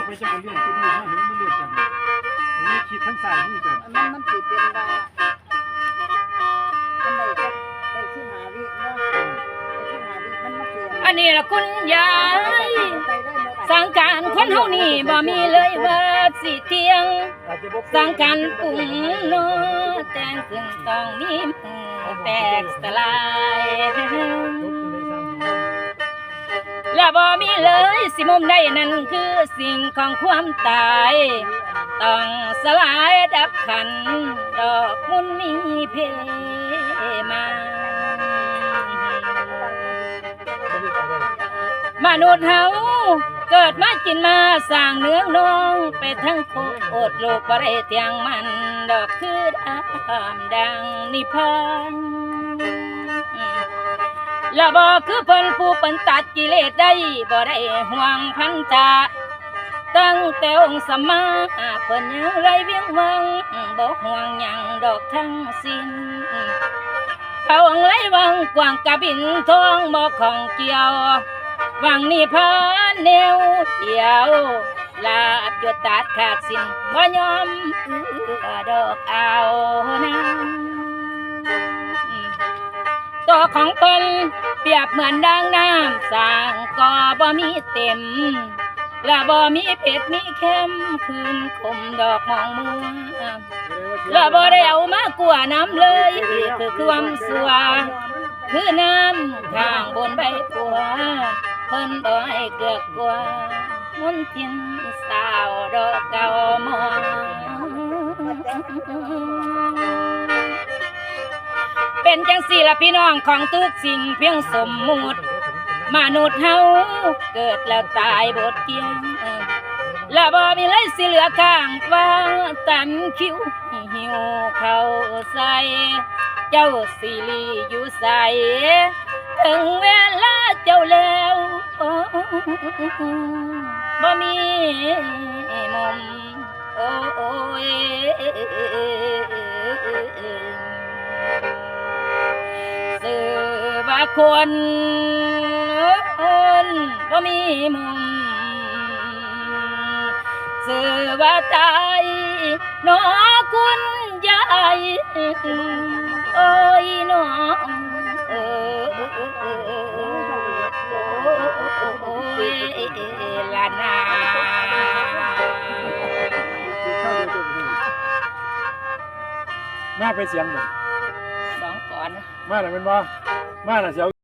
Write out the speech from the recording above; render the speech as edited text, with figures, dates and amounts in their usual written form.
ไปจะเลื่อนตัวนี้ให้มันเลื่อนจังนี่คิดทั้งสายนี่ก่อนมันสิเป็นว่ามันได้ที่หาวิเนาะที่หาวิมันมาเกี่ยวอันนี้ละคุณยายสังการคนเฮานี่บ่มีเลยว่าสิเที่ยงสังการปุ่งโนแต่งขึ้นต้องมีมือแตกสลายและบ่มีเลยสิมุมใดนั่นคือสิ่งของความตายต้องสลายดับขันดอกมุนมีเพมามนุษย์เฮาเกิดมากินมาสร้างเนื้องนองไปทั้งโคตรโลกบ่ได้เตียงมันดอกคือดามดังนิพพานและบ่คือเพิ่นผู้เพิ่นตัดกิเลสได้บ่ได้ห่วงพันธะตั้งแต่องค์สมมาเพิ่นยังไรเวียงวังบ่ห่วงหยังดอกทั้งสิ้นพระองค์ไรวังกว้างกะบินทองบ่ของเกี่ยววังนิพพานแนวเดียวลาบยศตัดขาดสิ้นบ่ยอมดอกเอานะตัวของเพิ่นเปรียบเหมือนดังน้ำสร้างก็บ่มีเต็มและบ่มีเผ็ดมีเค็มคืนคมดอกมองมัวและบ่ได้เอามากลัวน้ำเลยคือความสัวคือน้ำข้างบนใบบัวเพิ่นบ่ให้เกือกกลัวมนทินสาวดอกเก่ามองเป็นจังสี่ละพี่น้องของทุกสิ่งเพียงสมมุติมนุษย์เฮาเกิดแล้วตายบทเกียงและบ่มีไรสิเหลือข้างว่างตันคิ้วหิวเข้าใส่เจ้าสิลีอยู่ใส่ถึงเวลาเจ้าแล้วบ่มีมุมโอ้ยสื่อว่าคนบ่มีมุมสื่อว่าตายน้อคุณยายโอ้ยน้องลานามาไปเสียงบ่สองก่อนมาแล้วแม่นบ่มาแล้วเสียว